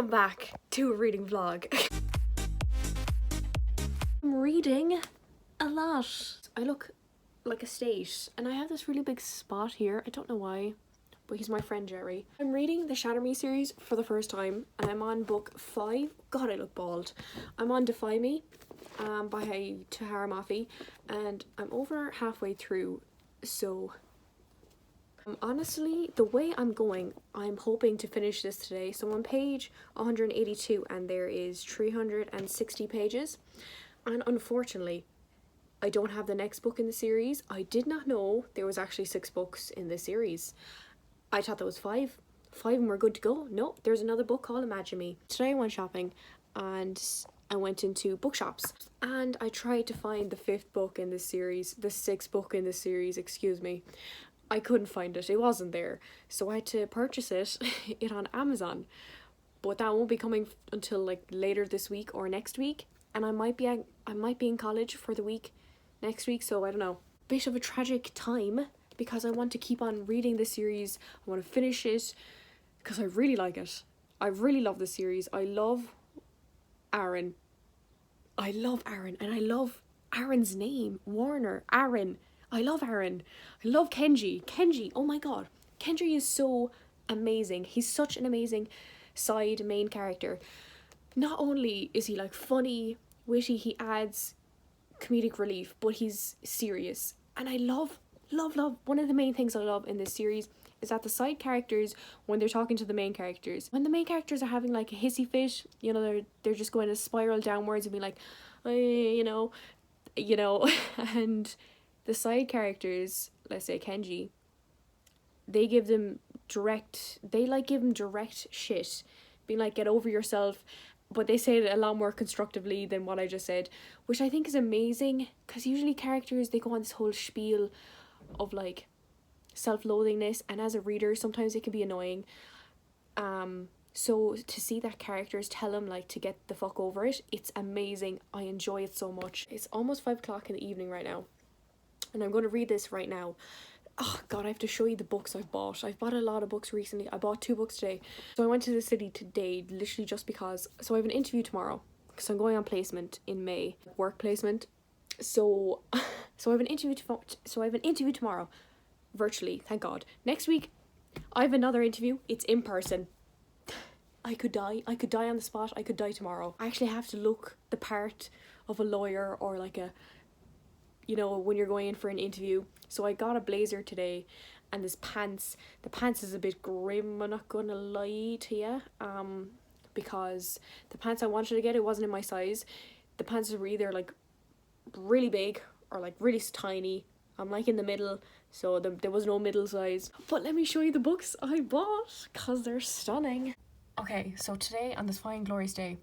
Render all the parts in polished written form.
Welcome back to a reading vlog. I'm reading a lot. I look like a state and I have this really big spot here. I don't know why, but he's my friend Jerry. I'm reading the Shatter Me series for the first time and I'm on book 5. God, I look bald. I'm on Defy Me by Tahara Mafi and I'm over halfway through, so honestly, the way I'm going, I'm hoping to finish this today. So I'm on page 182 and there is 360 pages. And unfortunately, I don't have the next book in the series. I did not know there was actually 6 books in this series. I thought there was 5. 5 and we're good to go. No, there's another book called Imagine Me. Today I went shopping and I went into bookshops and I tried to find the 5th book in this series, the 6th book in this series, excuse me. I couldn't find it. It wasn't there. So I had to purchase it on Amazon. But that won't be coming until like later this week or next week. And I might be in college for the week next week, so I don't know. Bit of a tragic time because I want to keep on reading this series. I want to finish it because I really like it. I really love this series. I love Aaron. I love Aaron and I love Aaron's name. Warner. Aaron. I love Aaron. I love Kenji. Kenji, oh my god. Kenji is so amazing. He's such an amazing side main character. Not only is he like funny, witty, he adds comedic relief, but he's serious. And I love. One of the main things I love in this series is that the side characters, when they're talking to the main characters, when the main characters are having like a hissy fit, you know, they're just going to spiral downwards and be like, you know, and the side characters, let's say Kenji, they give him direct shit, being like, get over yourself, but they say it a lot more constructively than what I just said, which I think is amazing, because usually characters, they go on this whole spiel of like self-loathingness, and as a reader sometimes it can be annoying, so to see that characters tell him like to get the fuck over it, it's amazing. I enjoy it so much. It's almost 5 o'clock in the evening right now and I'm going to read this right now. Oh god, I have to show you the books I've bought. I've bought a lot of books recently. I bought 2 books today. So I went to the city today literally just because. So I have an interview tomorrow because I'm going on placement in May, work placement. So I have an interview tomorrow, virtually, thank god. Next week I have another interview. It's in person. I could die on the spot. I could die tomorrow. I actually have to look the part of a lawyer or like a, you know, when you're going in for an interview. So I got a blazer today and this pants. The pants is a bit grim, I'm not gonna lie to you, because the pants I wanted to get, it wasn't in my size. The pants were either like really big or like really tiny. I'm like in the middle, so there was no middle size. But let me show you the books I bought because they're stunning. Okay, so today on this fine glorious day,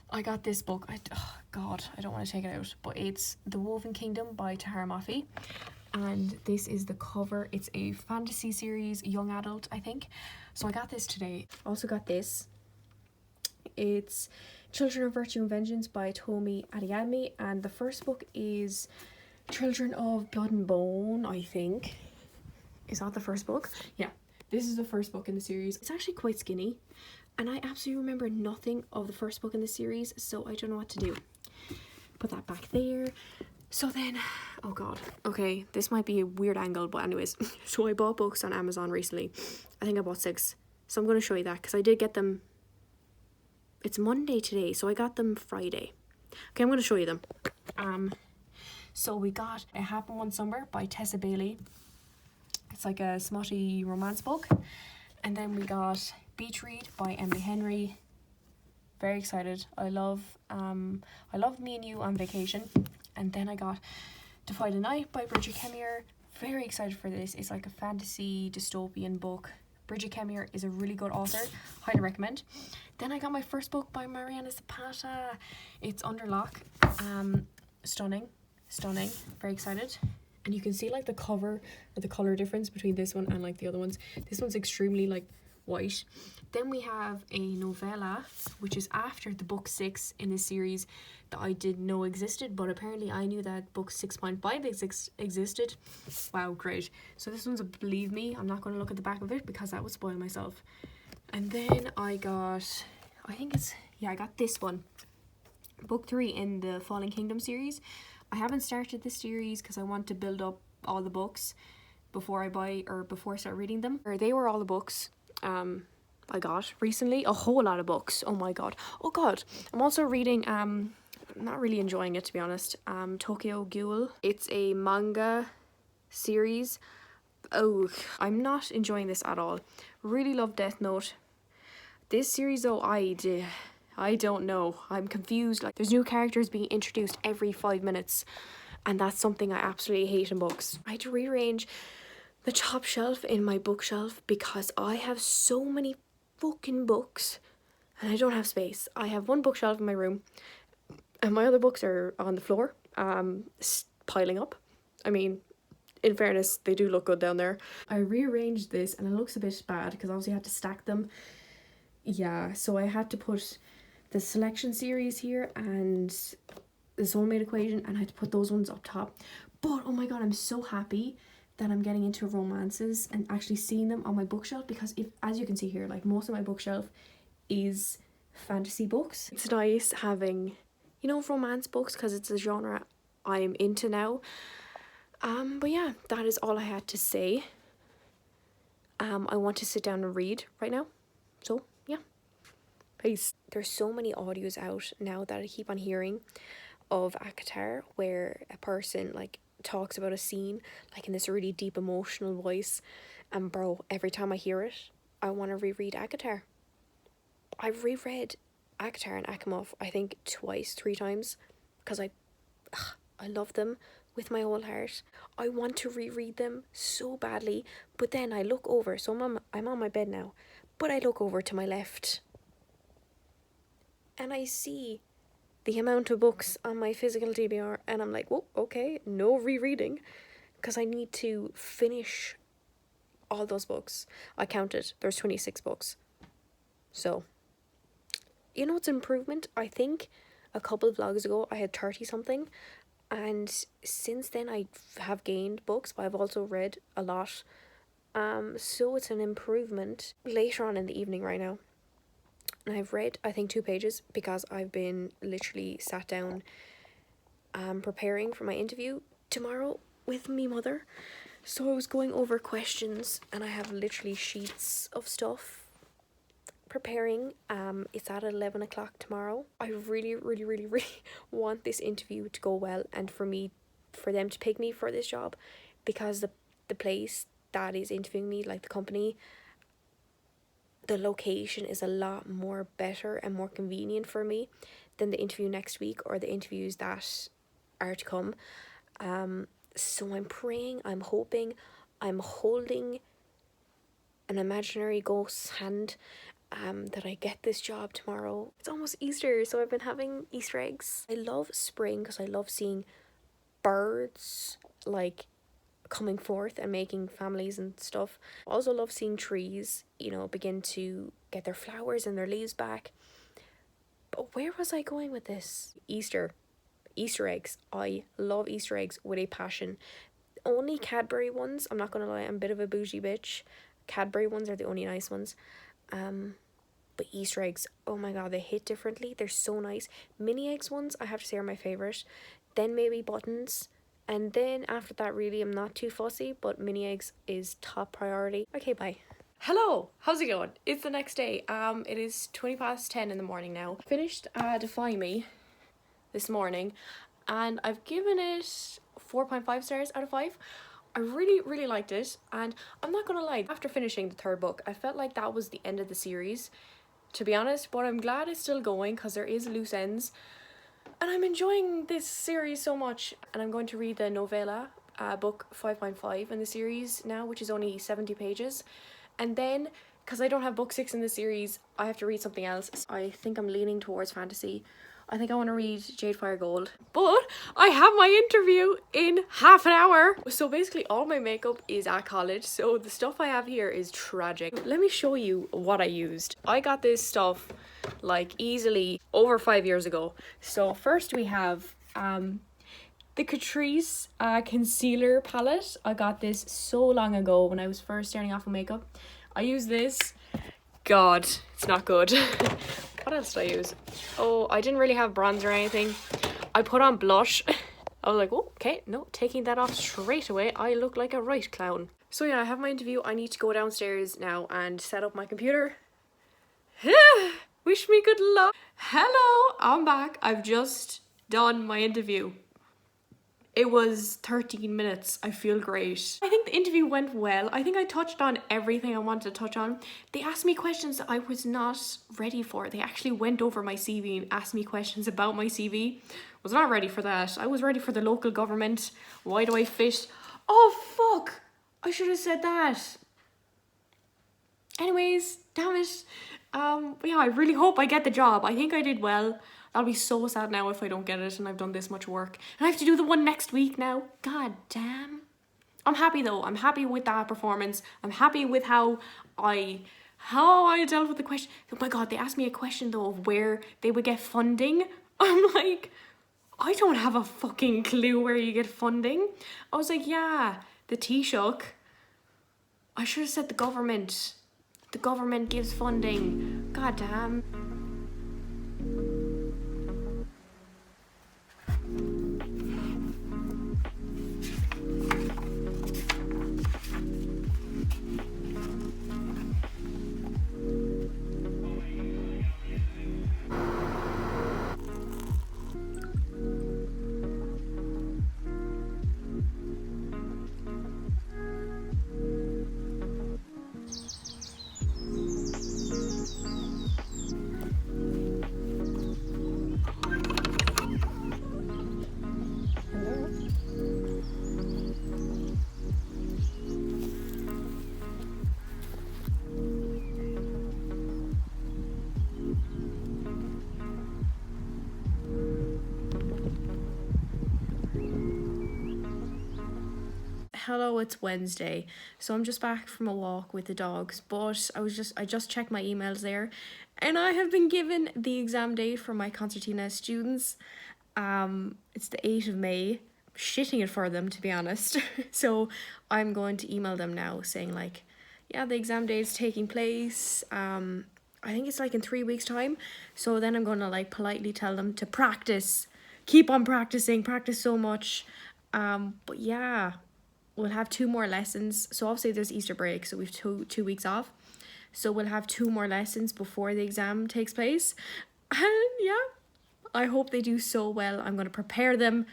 I got this book. Oh god, I don't want to take it out, but it's The Woven Kingdom by Tahara Mafi, and this is the cover. It's a fantasy series, young adult, I think. So I got this today. I also got this. It's Children of Virtue and Vengeance by Tomi Adeyemi, and the first book is Children of Blood and Bone, I think. Is that the first book? Yeah, this is the first book in the series. It's actually quite skinny. And I absolutely remember nothing of the first book in the series, so I don't know what to do. Put that back there. So then, oh god. Okay, this might be a weird angle, but anyways. So I bought books on Amazon recently. I think I bought 6. So I'm going to show you that, because I did get them. It's Monday today, so I got them Friday. Okay, I'm going to show you them. So we got It Happened One Summer by Tessa Bailey. It's like a smutty romance book. And then we got Beach Read by Emily Henry. Very excited. I love Me and You on Vacation. And then I got Defy the Night by Bridget Kemmier. Very excited for this. It's like a fantasy dystopian book. Bridget Kemmier is a really good author. Highly recommend. Then I got my first book by Mariana Zapata. It's Under Lock. Stunning. Very excited. And you can see like the cover or the color difference between this one and like the other ones. This one's extremely like white. Then we have a novella, which is after the book 6 in this series that I didn't know existed, but apparently I knew that book 6.5 existed. Wow, great. So this one's a Believe Me. I'm not going to look at the back of it because that would spoil myself. And then I I think it's, yeah, I got this one. Book 3 in the Fallen Kingdom series. I haven't started this series because I want to build up all the books before I buy, or before I start reading them. They were all the books I got recently. A whole lot of books. Oh my god. Oh god. I'm also reading, not really enjoying it, to be honest, Tokyo Ghoul. It's a manga series. Oh, I'm not enjoying this at all. Really love Death Note. This series though, I don't know. I'm confused. Like, there's new characters being introduced every 5 minutes, and that's something I absolutely hate in books. I had to rearrange the top shelf in my bookshelf because I have so many fucking books and I don't have space. I have one bookshelf in my room and my other books are on the floor, piling up. I mean, in fairness, they do look good down there. I rearranged this and it looks a bit bad because obviously I had to stack them. Yeah, so I had to put the selection series here and the soulmate equation, and I had to put those ones up top. But oh my god, I'm so happy that I'm getting into romances and actually seeing them on my bookshelf, because if, as you can see here, like, most of my bookshelf is fantasy books. It's nice having, you know, romance books because it's a genre I'm into now. But yeah, that is all I had to say. I want to sit down and read right now. So yeah, peace. There's so many audios out now that I keep on hearing of ACOTAR, where a person like talks about a scene like in this really deep emotional voice, and bro, every time I hear it I want to reread ACOTAR. I've reread ACOTAR and Akhimov I think twice, 3 times, because I love them with my whole heart. I want to reread them so badly, but then I look over, so I'm on my bed now, but I look over to my left and I see the amount of books on my physical TBR, and I'm like, whoa, okay, no rereading, because I need to finish all those books. I counted, there's 26 books. So, you know, it's an improvement. I think a couple of vlogs ago I had 30 something, and since then I have gained books, but I've also read a lot. So it's an improvement. Later on in the evening right now, and I've read, I think, 2 pages because I've been literally sat down preparing for my interview tomorrow with me mother. So I was going over questions and I have literally sheets of stuff preparing. It's at 11 o'clock tomorrow. I really want this interview to go well, and for them to pick me for this job, because the place that is interviewing me, like the company, the location is a lot more better and more convenient for me than the interview next week or the interviews that are to come. So I'm praying, I'm hoping, I'm holding an imaginary ghost's hand that I get this job tomorrow. It's almost Easter, so I've been having Easter eggs. I love spring because I love seeing birds like coming forth and making families and stuff. I also love seeing trees, you know, begin to get their flowers and their leaves back. But where was I going with this? Easter eggs. I love Easter eggs with a passion. Only Cadbury ones, I'm not gonna lie, I'm a bit of a bougie bitch. Cadbury ones are the only nice ones. But Easter eggs, oh my god, they hit differently. They're so nice. Mini eggs ones, I have to say, are my favourite. Then maybe buttons. And then after that, really, I'm not too fussy, but mini eggs is top priority. Okay, bye. Hello, how's it going? It's the next day. It is 10:20 in the morning now. Finished Defy Me this morning, and I've given it 4.5 stars out of 5. I really liked it, and I'm not gonna lie, after finishing the 3rd book, I felt like that was the end of the series, to be honest, but I'm glad it's still going because there is loose ends. And I'm enjoying this series so much, and I'm going to read the novella, book 5.5 in the series now, which is only 70 pages. And then, because I don't have book 6 in the series, I have to read something else. I think I'm leaning towards fantasy. I think I want to read Jade Fire Gold. But I have my interview in half an hour. So basically all my makeup is at college, so the stuff I have here is tragic. Let me show you what I used. I got this stuff like easily over 5 years ago. So first we have the Catrice concealer palette. I got this so long ago when I was first starting off with makeup. I use this. God, it's not good. What else did I use? Oh, I didn't really have bronzer or anything. I put on blush. I was like, oh, okay, no, taking that off straight away. I look like a right clown. So yeah, I have my interview. I need to go downstairs now and set up my computer. Wish me good luck. Hello, I'm back. I've just done my interview. It was 13 minutes. I feel great. I think the interview went well. I think I touched on everything I wanted to touch on. They asked me questions that I was not ready for. They actually went over my CV and asked me questions about my CV. Was not ready for that. I was ready for the local government. Why do I fit? Oh, fuck. I should have said that. Anyways, damn it. Yeah, I really hope I get the job. I think I did well. I'll be so sad now if I don't get it and I've done this much work. And I have to do the one next week now. God damn. I'm happy though. I'm happy with that performance. I'm happy with how I dealt with the question. Oh my god, they asked me a question though of where they would get funding. I'm like, I don't have a fucking clue where you get funding. I was like, yeah, the Taoiseach. I should have said the government. The government gives funding. God damn. Hello, it's Wednesday, so I'm just back from a walk with the dogs, but I just checked my emails there, and I have been given the exam date for my concertina students. It's the 8th of May. I'm shitting it for them, to be honest. So I'm going to email them now saying like, yeah, the exam date is taking place. I think it's like in 3 weeks time. So then I'm going to like politely tell them to practice, keep on practicing, practice so much. But yeah, we'll have 2 more lessons. So obviously there's Easter break, so we've two weeks off. So we'll have 2 more lessons before the exam takes place. And yeah, I hope they do so well. I'm going to prepare them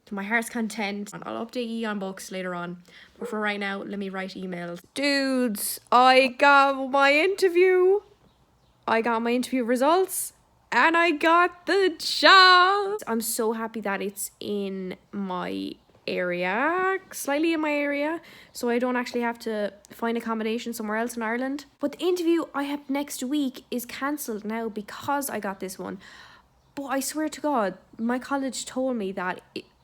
to my heart's content. I'll update you on books later on. But for right now, let me write emails. Dudes, I got my interview. I got my interview results. And I got the job. I'm so happy that it's in my area, slightly in my area, so I don't actually have to find accommodation somewhere else in Ireland. But the interview I have next week is cancelled now because I got this one. But I swear to God, my college told me that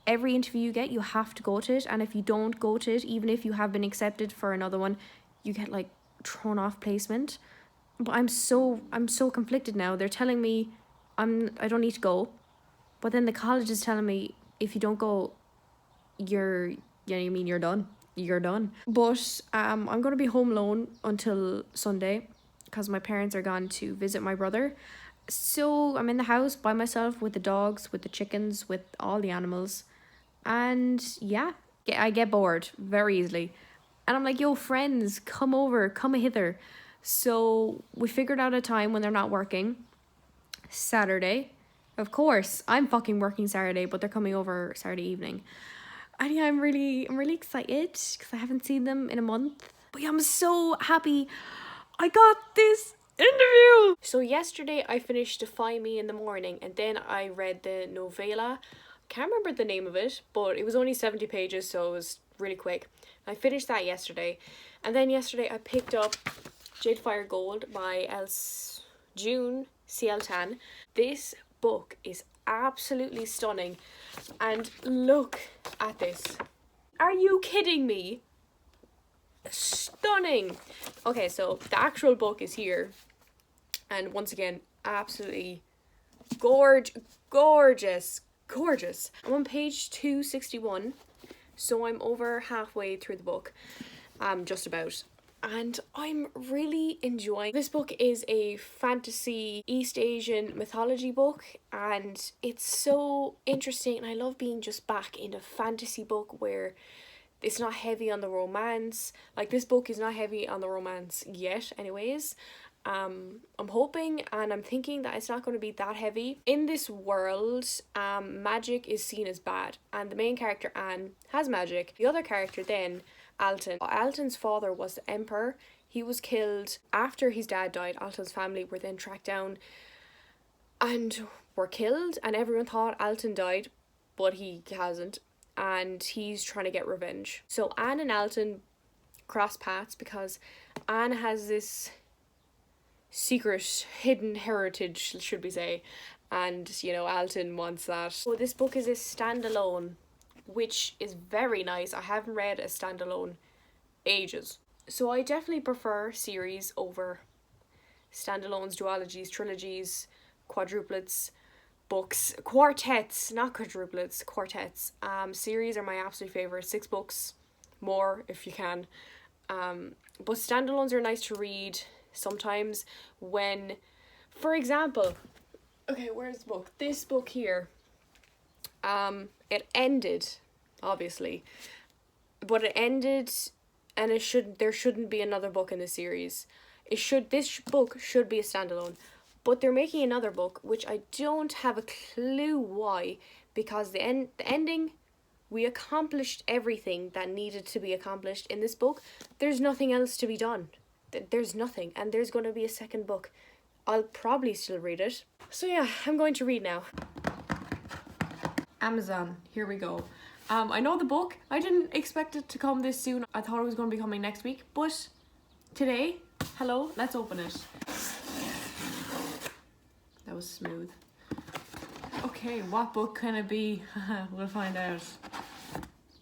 every interview you get, you have to go to it, and if you don't go to it, even if you have been accepted for another one, you get like thrown off placement. But I'm so conflicted now. They're telling me I don't need to go, but then the college is telling me if you don't go, you're done. You're done. But I'm gonna be home alone until Sunday because my parents are gone to visit my brother. So I'm in the house by myself with the dogs, with the chickens, with all the animals. And yeah, I get bored very easily. And I'm like, yo, friends, come over, come hither. So we figured out a time when they're not working. Saturday. Of course, I'm fucking working Saturday, but they're coming over Saturday evening. And yeah, I'm really excited because I haven't seen them in a month. But yeah, I'm so happy I got this interview. So yesterday I finished Defy Me in the morning, and then I read the novella. Can't remember the name of it, but it was only 70 pages, so it was really quick. I finished that yesterday. And then yesterday I picked up Jade Fire Gold by June C.L. Tan. This book is absolutely stunning, and look at this. Are you kidding me? Stunning. Okay, so the actual book is here, and once again, absolutely gorgeous. I'm on page 261, so I'm over halfway through the book, just about. and I'm really enjoying. This book is a fantasy East Asian mythology book, and it's so interesting, and I love being just back in a fantasy book where it's not heavy on the romance. Like, this book is not heavy on the romance yet anyways. I'm hoping and I'm thinking that it's not going to be that heavy. In this world, magic is seen as bad, and the main character Anne has magic. The other character then, Alton's father was the emperor. He was killed after his dad died. Alton's family were then tracked down and were killed, and everyone thought Alton died, but he hasn't, and he's trying to get revenge. So Anne and Alton cross paths because Anne has this secret hidden heritage, should we say, and Alton wants that. So this book is a standalone, which is very nice. I haven't read a standalone ages, so I definitely prefer series over standalones, duologies, trilogies, quadruplets, books, quartets, not quadruplets, quartets. Series are my absolute favorite. 6 books, more if you can. But standalones are nice to read sometimes when, for example, okay, where's the book? This book here, it ended, obviously, but it ended, and there shouldn't be another book in the series. This book should be a standalone, but they're making another book, which I don't have a clue why, because the ending, we accomplished everything that needed to be accomplished in this book. There's nothing else to be done. There's nothing, and there's going to be a second book. I'll probably still read it. So yeah, I'm going to read now. Amazon, here we go. I know the book. I didn't expect it to come this soon. I thought it was going to be coming next week, but today, hello, let's open it. That was smooth. Okay, what book can it be? We'll find out.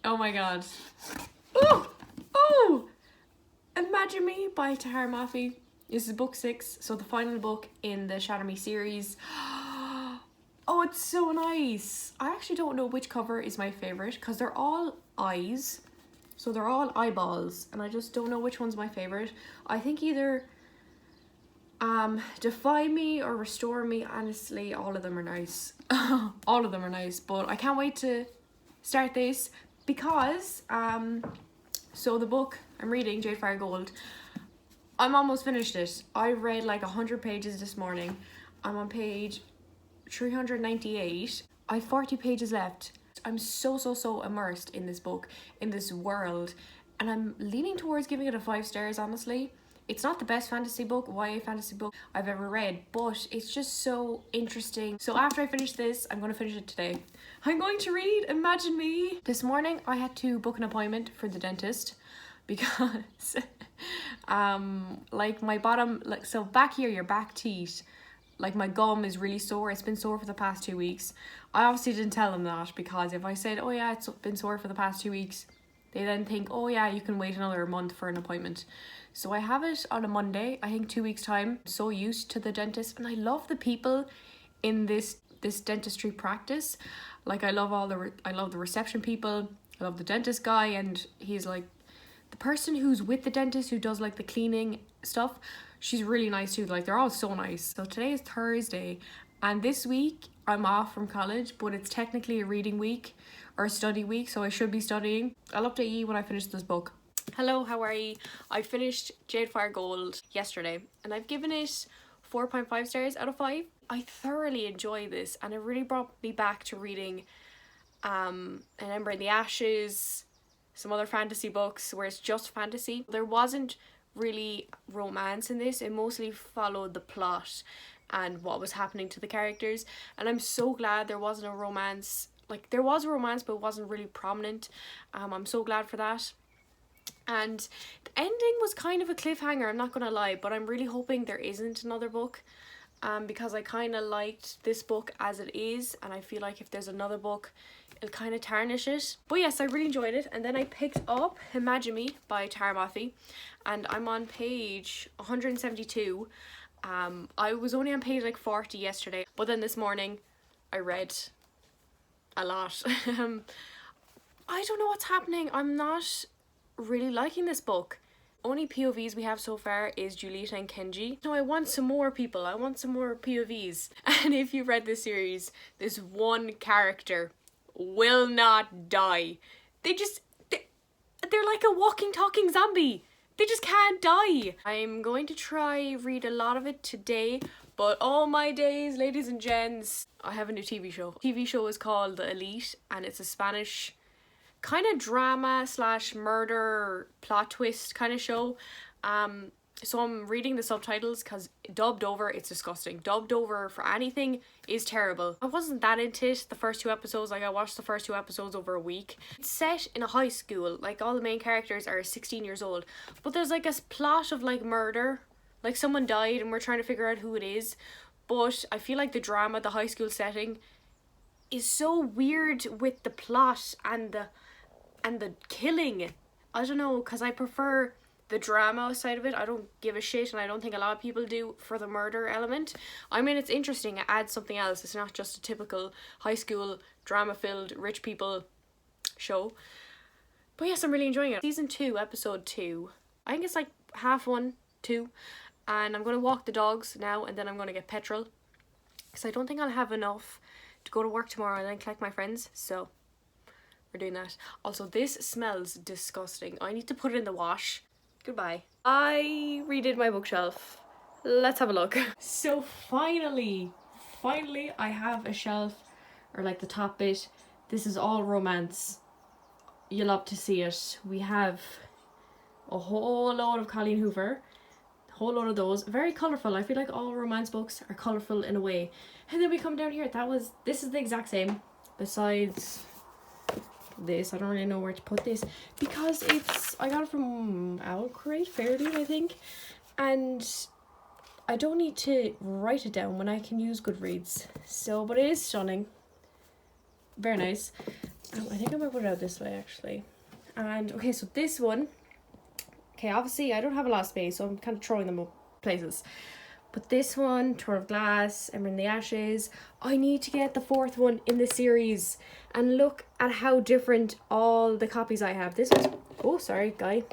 Oh my god. Oh! Oh! Imagine Me by Tahar Mafi. This is book 6, so the final book in the Shatter Me series. Oh, it's so nice. I actually don't know which cover is my favourite because they're all eyes. So they're all eyeballs, and I just don't know which one's my favourite. I think either Defy Me or Restore Me. Honestly, all of them are nice. All of them are nice, but I can't wait to start this because so the book I'm reading, Jade Fire Gold, I'm almost finished it. I read like 100 pages this morning. I'm on page 398. I have 40 pages left. I'm so immersed in this book, in this world, and I'm leaning towards giving it a 5 stars, honestly. It's not the best fantasy book, YA fantasy book I've ever read, but it's just so interesting. So after I finish this, I'm going to finish it today. I'm going to read Imagine Me. This morning I had to book an appointment for the dentist because like my bottom, like, so back here, your back teeth, like my gum is really sore. It's been sore for the past 2 weeks. I obviously didn't tell them that, because if I said, oh yeah, it's been sore for the past 2 weeks, they then think, oh yeah, you can wait another month for an appointment. So I have it on a Monday, I think 2 weeks time. I'm so used to the dentist, and I love the people in this dentistry practice. Like, I love I love the reception people. I love the dentist guy, and he's like the person who's with the dentist who does like the cleaning stuff. She's really nice too. Like, they're all so nice. So today is Thursday, and this week I'm off from college, but it's technically a reading week or a study week, so I should be studying. I'll update you when I finish this book. Hello, how are you? I finished Jade Fire Gold yesterday, and I've given it 4.5 stars out of 5. I thoroughly enjoy this, and it really brought me back to reading An Ember in the Ashes, some other fantasy books where it's just fantasy. There wasn't really romance in this. It mostly followed the plot and what was happening to the characters, and I'm so glad there wasn't a romance. Like, there was a romance, but it wasn't really prominent. I'm so glad for that. And the ending was kind of a cliffhanger, I'm not gonna lie, but I'm really hoping there isn't another book, because I kind of liked this book as it is, and I feel like if there's another book, it'll kind of tarnish it. But yes, I really enjoyed it. And then I picked up Imagine Me by Tahar Mafi, and I'm on page 172. I was only on page like 40 yesterday, but then this morning I read a lot. I don't know what's happening. I'm not really liking this book. Only POVs we have so far is Julieta and Kenji. No, I want some more people. I want some more POVs. And if you read this series, this one character will not die. They're like a walking, talking zombie. They just can't die. I'm going to try read a lot of it today, but all my days, ladies and gents, I have a new TV show. TV show is called The Elite, and it's a Spanish kind of drama slash murder plot twist kind of show. So I'm reading the subtitles because dubbed over, it's disgusting. Dubbed over for anything is terrible. I wasn't that into it the first 2 episodes. Like, I watched the first 2 episodes over a week. It's set in a high school. Like, all the main characters are 16 years old. But there's like a plot of like murder. Like, someone died and we're trying to figure out who it is. But I feel like the drama, the high school setting, is so weird with the plot and the killing. I don't know, because I prefer the drama side of it. I don't give a shit, and I don't think a lot of people do, for the murder element. I mean, it's interesting. It adds something else. It's not just a typical high school drama-filled rich people show. But yes, I'm really enjoying it. Season 2, episode 2. I think it's like half 1, 2. And I'm going to walk the dogs now, and then I'm going to get petrol, because I don't think I'll have enough to go to work tomorrow and then collect my friends. So we're doing that. Also, this smells disgusting. I need to put it in the wash. Goodbye. I redid my bookshelf. Let's have a look. So finally I have a shelf, or like the top bit. This is all romance. You'll love to see it. We have a whole load of Colleen Hoover. A whole load of those. Very colourful. I feel like all romance books are colourful in a way. And then we come down here. This is the exact same. Besides this, I don't really know where to put this, because I got it from Owl Crate, Fairdeal, I think, and I don't need to write it down when I can use Goodreads. So, but it is stunning, very nice. I think I might put it out this way actually. And okay, so this one, okay, obviously I don't have a lot of space, so I'm kind of throwing them up places. But this one, Tour of Glass, Ember in the Ashes, I need to get the 4th one in the series. And look at how different all the copies I have. This one's, oh sorry guy.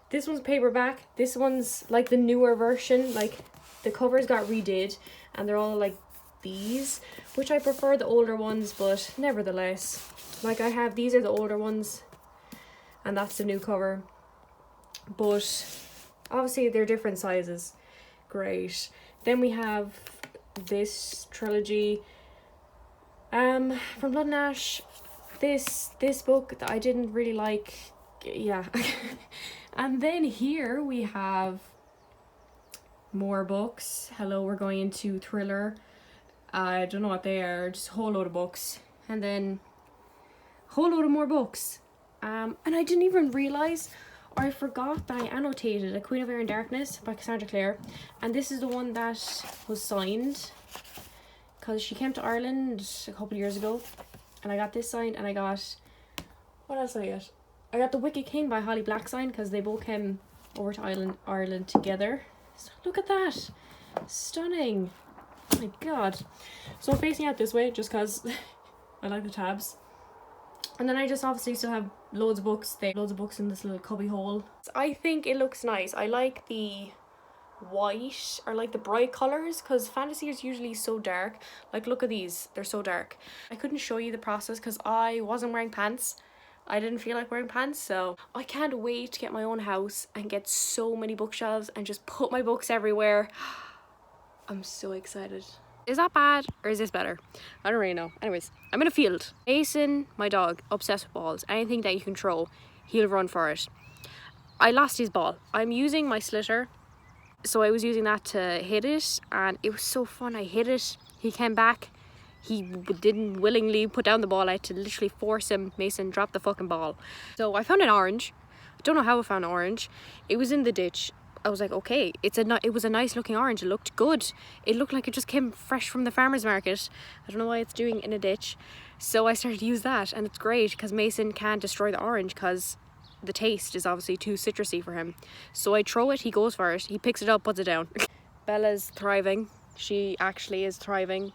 This one's paperback. This one's like the newer version. Like, the covers got redid and they're all like these, which I prefer the older ones, but nevertheless. Like, I have, these are the older ones and that's the new cover. But obviously they're different sizes. Great. Then we have this trilogy from Blood and Ash. This book that I didn't really like. Yeah. And then here we have more books. Hello, we're going into thriller. I don't know what they are, just a whole load of books. And then a whole load of more books. And I didn't even realise, or I forgot that I annotated A Queen of Air and Darkness by Cassandra Clare, and this is the one that was signed because she came to Ireland a couple of years ago, and I got this signed, and I got, what else did I get? I got The Wicked King by Holly Black signed because they both came over to Ireland together. So look at that, stunning. Oh my god. So I'm facing out this way just because I like the tabs. And then I just obviously still have loads of books in this little cubby hole. I think it looks nice. I like the white, or like the bright colours, because fantasy is usually so dark. Like, look at these, they're so dark. I couldn't show you the process because I wasn't wearing pants. I didn't feel like wearing pants, so I can't wait to get my own house and get so many bookshelves and just put my books everywhere. I'm so excited. Is that bad or is this better? I don't really know. Anyways, I'm in a field. Mason, my dog, obsessed with balls. Anything that you can throw, he'll run for it. I lost his ball. I'm using my slitter, so I was using that to hit it, and it was so fun. I hit it, he came back, he didn't willingly put down the ball. I had to literally force him. Mason, drop the fucking ball. So I found an orange. I don't know how I found an orange. It was in the ditch. I was like, okay, it was a nice looking orange. It looked good. It looked like it just came fresh from the farmer's market. I don't know why it's doing in a ditch. So I started to use that, and it's great because Mason can't destroy the orange because the taste is obviously too citrusy for him. So I throw it, he goes for it, he picks it up, puts it down. Bella's thriving. She actually is thriving.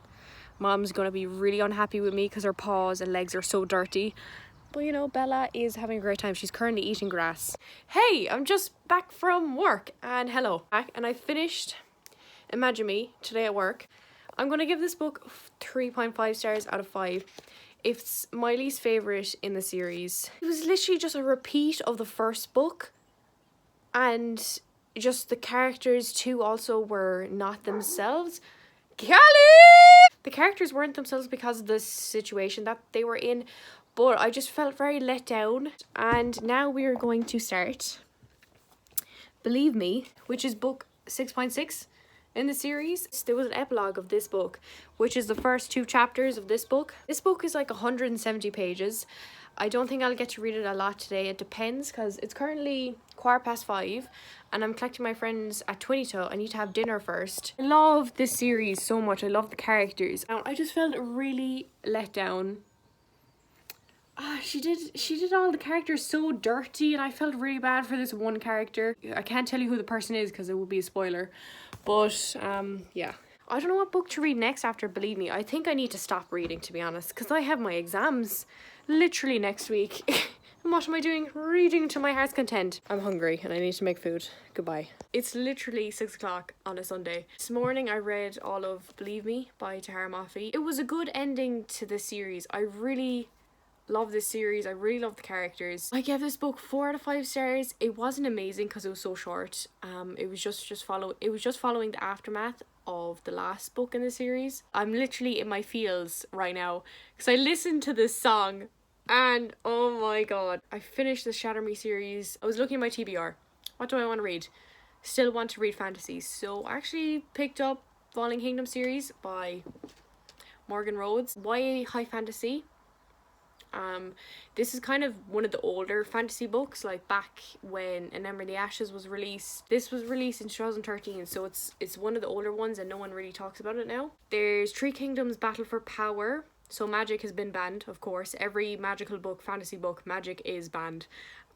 Mom's gonna be really unhappy with me because her paws and legs are so dirty. But you know, Bella is having a great time. She's currently eating grass. Hey, I'm just back from work, and hello. And I finished Imagine Me today at work. I'm going to give this book 3.5 stars out of 5. It's my least favourite in the series. It was literally just a repeat of the first book, and just the characters too also were not themselves. Callie! The characters weren't themselves because of the situation that they were in, but I just felt very let down. And now we are going to start Believe Me, which is book 6.6 in the series. There was an epilogue of this book, which is the first 2 chapters of this book. This book is like 170 pages. I don't think I'll get to read it a lot today. It depends, because it's currently 5:15 and I'm collecting my friends at 22. I need to have dinner first. I love this series so much. I love the characters. Now, I just felt really let down. She did all the characters so dirty, and I felt really bad for this one character. I can't tell you who the person is because it would be a spoiler. But yeah. I don't know what book to read next after Believe Me. I think I need to stop reading, to be honest, because I have my exams literally next week. And what am I doing? Reading to my heart's content. I'm hungry and I need to make food. Goodbye. It's literally 6 o'clock on a Sunday. This morning I read all of Believe Me by Tahara Mafi. It was a good ending to the series. I really love this series. I really love the characters. I gave this book 4 out of 5 stars. It wasn't amazing because it was so short. It was just following the aftermath of the last book in the series. I'm literally in my feels right now because I listened to this song and oh my god. I finished the Shatter Me series. I was looking at my TBR. What do I want to read? Still want to read fantasy. So I actually picked up Falling Kingdom series by Morgan Rhodes. YA high fantasy. This is kind of one of the older fantasy books, like back when An Ember in the Ashes was released. This was released in 2013, so it's one of the older ones and no one really talks about it now. There's Three Kingdoms Battle for Power. So magic has been banned, of course. Every magical book, fantasy book, magic is banned.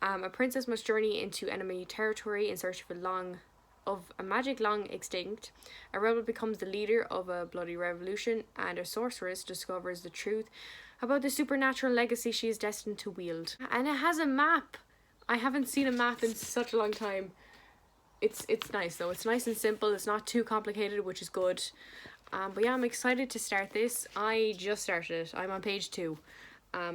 A princess must journey into enemy territory in search of a magic long extinct. A rebel becomes the leader of a bloody revolution, and a sorceress discovers the truth about the supernatural legacy she is destined to wield. And it has a map. I haven't seen a map in such a long time. It's nice though. It's nice and simple. It's not too complicated, which is good. But yeah, I'm excited to start this. I just started it. I'm on page 2.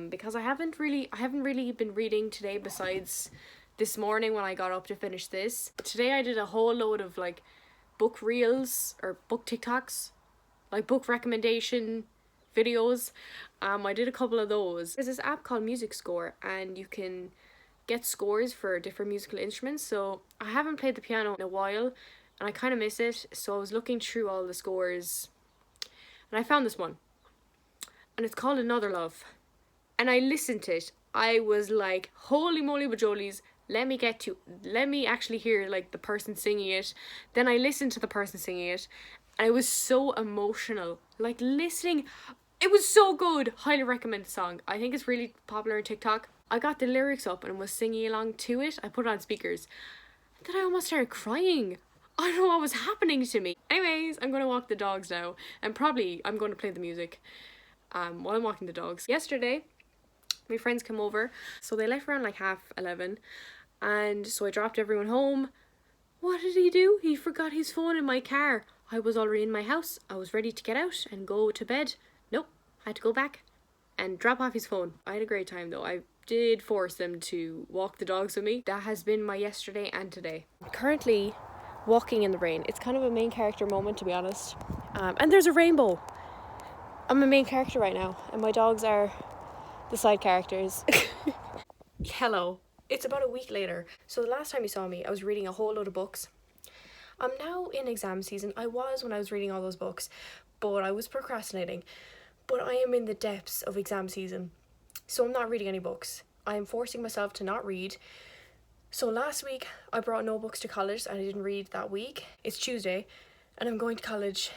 Because I haven't really been reading today besides this morning when I got up to finish this. But today I did a whole load of like book reels or book TikToks, like book recommendation videos. I did a couple of those. There's this app called Music Score, and you can get scores for different musical instruments. So I haven't played the piano in a while and I kind of miss it, so I was looking through all the scores and I found this one, and it's called Another Love, and I listened to it. I was like, holy moly bajolies, let me actually hear like the person singing it. Then I listened to the person singing it and it was so emotional, like listening. It was so good. Highly recommend the song. I think it's really popular on TikTok. I got the lyrics up and was singing along to it. I put it on speakers. Then I almost started crying. I don't know what was happening to me. Anyways, I'm going to walk the dogs now. And probably I'm going to play the music while I'm walking the dogs. Yesterday, my friends came over. So they left around like 11:30. And so I dropped everyone home. What did he do? He forgot his phone in my car. I was already in my house. I was ready to get out and go to bed. Nope, I had to go back and drop off his phone. I had a great time though. I did force them to walk the dogs with me. That has been my yesterday and today. Currently walking in the rain. It's kind of a main character moment, to be honest. And there's a rainbow. I'm a main character right now and my dogs are the side characters. Hello. It's about a week later. So the last time you saw me, I was reading a whole load of books. I'm now in exam season. I was when I was reading all those books, but I was procrastinating. But I am in the depths of exam season, so I'm not reading any books. I am forcing myself to not read. So last week I brought no books to college and I didn't read that week. It's Tuesday and I'm going to college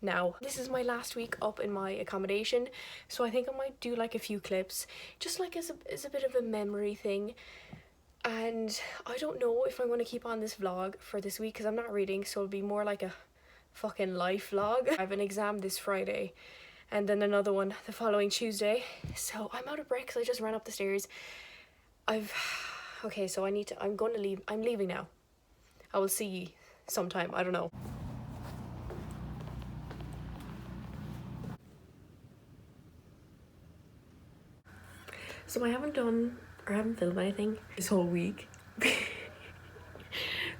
now. This is my last week up in my accommodation, so I think I might do like a few clips, just like as a bit of a memory thing. And I don't know if I'm going to keep on this vlog for this week because I'm not reading, so it'll be more like a fucking life vlog. I have an exam this Friday and then another one the following Tuesday. So I'm out of breath because I just ran up the stairs. Okay, so I'm going to leave. I'm leaving now. I will see you sometime. I don't know. So I haven't filmed anything this whole week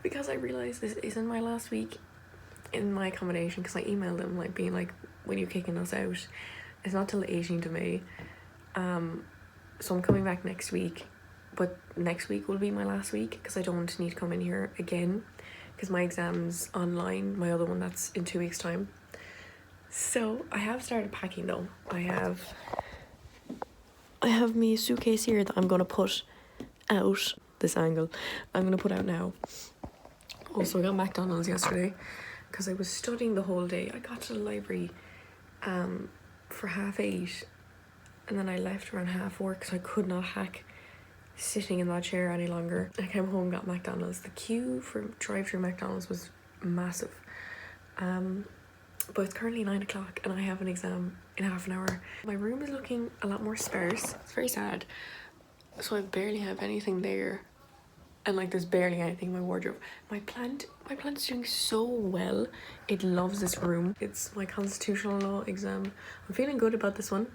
because I realized this isn't my last week in my accommodation, because I emailed them like being like, when you're kicking us out, it's not till the 18th of May. So I'm coming back next week, but next week will be my last week because I don't need to come in here again because my exam's online, my other one that's in 2 weeks time. So I have started packing though. I have my suitcase here that I'm gonna put out this angle. I'm gonna put out now. Also, I got McDonald's yesterday because I was studying the whole day. I got to the library for 8:30, and then I left around 4:30 because I could not hack sitting in that chair any longer. I came home, got McDonald's. The queue for drive-through McDonald's was massive. But it's currently 9 o'clock and I have an exam in half an hour. My room is looking a lot more sparse. It's very sad. So I barely have anything there. And like there's barely anything in my wardrobe. My plant's doing so well. It loves this room. It's my constitutional law exam. I'm feeling good about this one.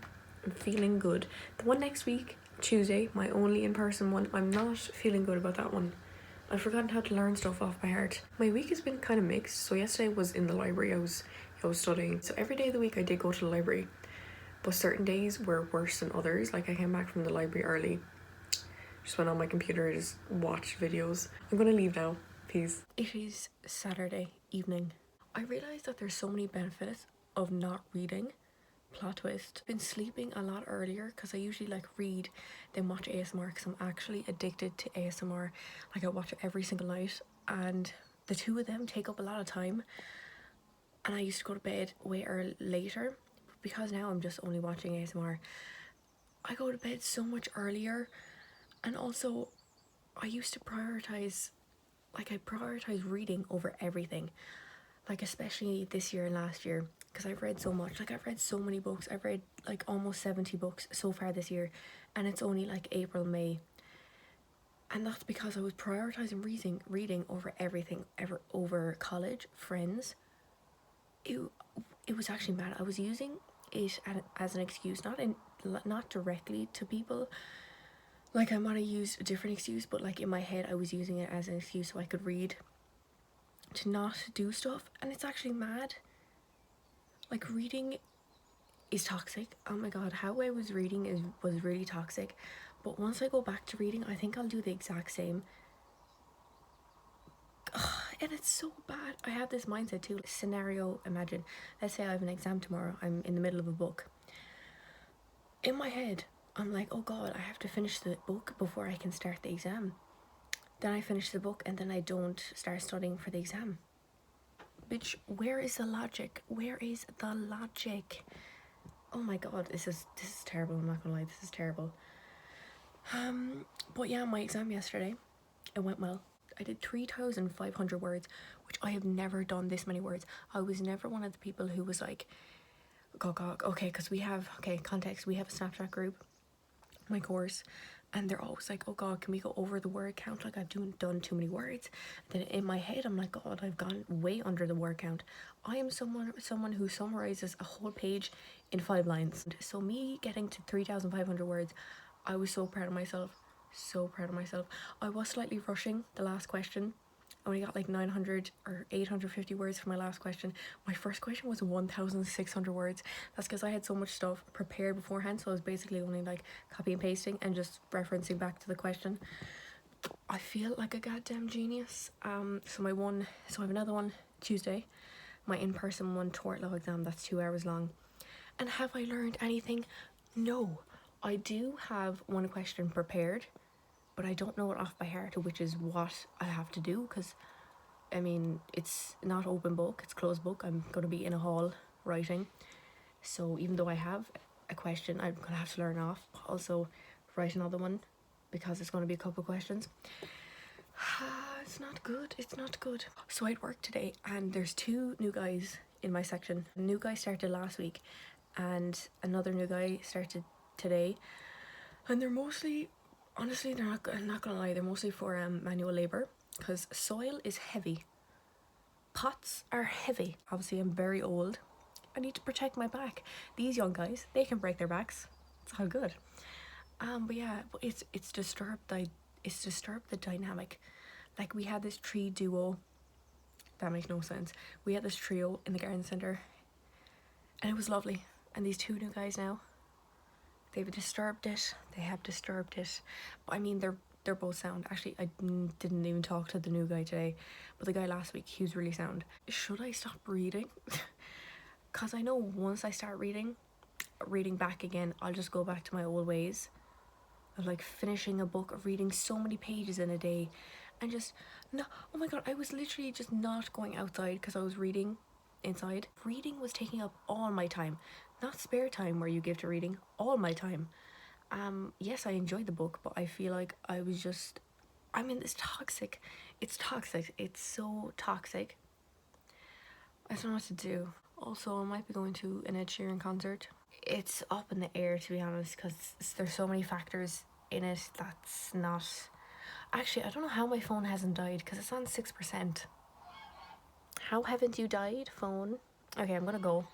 I'm feeling good. The one next week, Tuesday, my only in-person one, I'm not feeling good about that one. I've forgotten how to learn stuff off by heart. My week has been kind of mixed. So yesterday was in the library. I was studying. So every day of the week I did go to the library. But certain days were worse than others. Like I came back from the library early. Just went on my computer, just watched videos. I'm gonna leave now. Peace. It is Saturday evening. I realised that there's so many benefits of not reading. Plot twist. Been sleeping a lot earlier because I usually like read then watch ASMR because I'm actually addicted to ASMR. Like I watch it every single night and the two of them take up a lot of time, and I used to go to bed way later. Because now I'm just only watching ASMR, I go to bed so much earlier. And also I used to prioritize reading over everything, like especially this year and last year, because I've read so much. Like I've read so many books. I've read like almost 70 books so far this year, and it's only like April, May. And that's because I was prioritizing reading over everything, over college, friends. It was actually mad. I was using it as an excuse, not directly to people. Like I might have used a different excuse, but like in my head I was using it as an excuse so I could read, to not do stuff. And it's actually mad. Like reading is toxic. Oh my god, how I was reading was really toxic. But once I go back to reading, I think I'll do the exact same. And it's so bad. I have this mindset too. Scenario, imagine, let's say I have an exam tomorrow. I'm in the middle of a book. In my head, I'm like, oh god, I have to finish the book before I can start the exam. Then I finish the book and then I don't start studying for the exam. Bitch, where is the logic? Where is the logic? Oh my god, this is terrible. I'm not gonna lie, this is terrible. But yeah, my exam yesterday, it went well. I did 3,500 words, which I have never done this many words. I was never one of the people who was like, okay, because we have a Snapchat group, my course, and they're always like, oh god, can we go over the word count? Like I've done too many words. Then in my head I'm like, god, I've gone way under the word count. I am someone who summarizes a whole page in 5 lines. So me getting to 3,500 words, I was so proud of myself. So proud of myself. I was slightly rushing the last question. I only got like 900 or 850 words for my last question. My first question was 1,600 words. That's because I had so much stuff prepared beforehand, so I was basically only like copy and pasting and just referencing back to the question. I feel like a goddamn genius. So I have another one Tuesday, my in-person one, tort law exam, that's 2 hours long. And have I learned anything? No. I do have one question prepared, but I don't know it off by heart, which is what I have to do, because I mean, it's not open book, it's closed book. I'm going to be in a hall writing, so even though I have a question, I'm going to have to learn off, also write another one, because it's going to be a couple of questions. It's not good. So I'd work today, and there's 2 new guys in my section. The new guy started last week, and another new guy started today, and they're mostly, honestly, I'm not gonna lie, they're mostly for manual labor, because soil is heavy, pots are heavy. Obviously I'm very old, I need to protect my back. These young guys, they can break their backs, it's all good. But yeah, but it's disturbed the dynamic. Like, we had this tree duo, that makes no sense, we had this trio in the garden centre, and it was lovely. And these two new guys now, they've disturbed it. They have disturbed it. But I mean, they're both sound. Actually, I didn't even talk to the new guy today, but the guy last week, he was really sound. Should I stop reading? Cause I know once I start reading back again, I'll just go back to my old ways of like finishing a book, of reading so many pages in a day, and just no. Oh my god, I was literally just not going outside because I was reading inside. Reading was taking up all my time, not spare time where you give to reading, all my time. Yes, I enjoyed the book, but I feel like I'm in this toxic, it's toxic, it's so toxic. I don't know what to do. Also, I might be going to an Ed Sheeran concert. It's up in the air, to be honest, because there's so many factors in it that's not. Actually, I don't know how my phone hasn't died, because it's on 6%. How haven't you died, phone? Okay, I'm gonna go.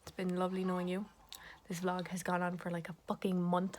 It's been lovely knowing you. This vlog has gone on for like a fucking month.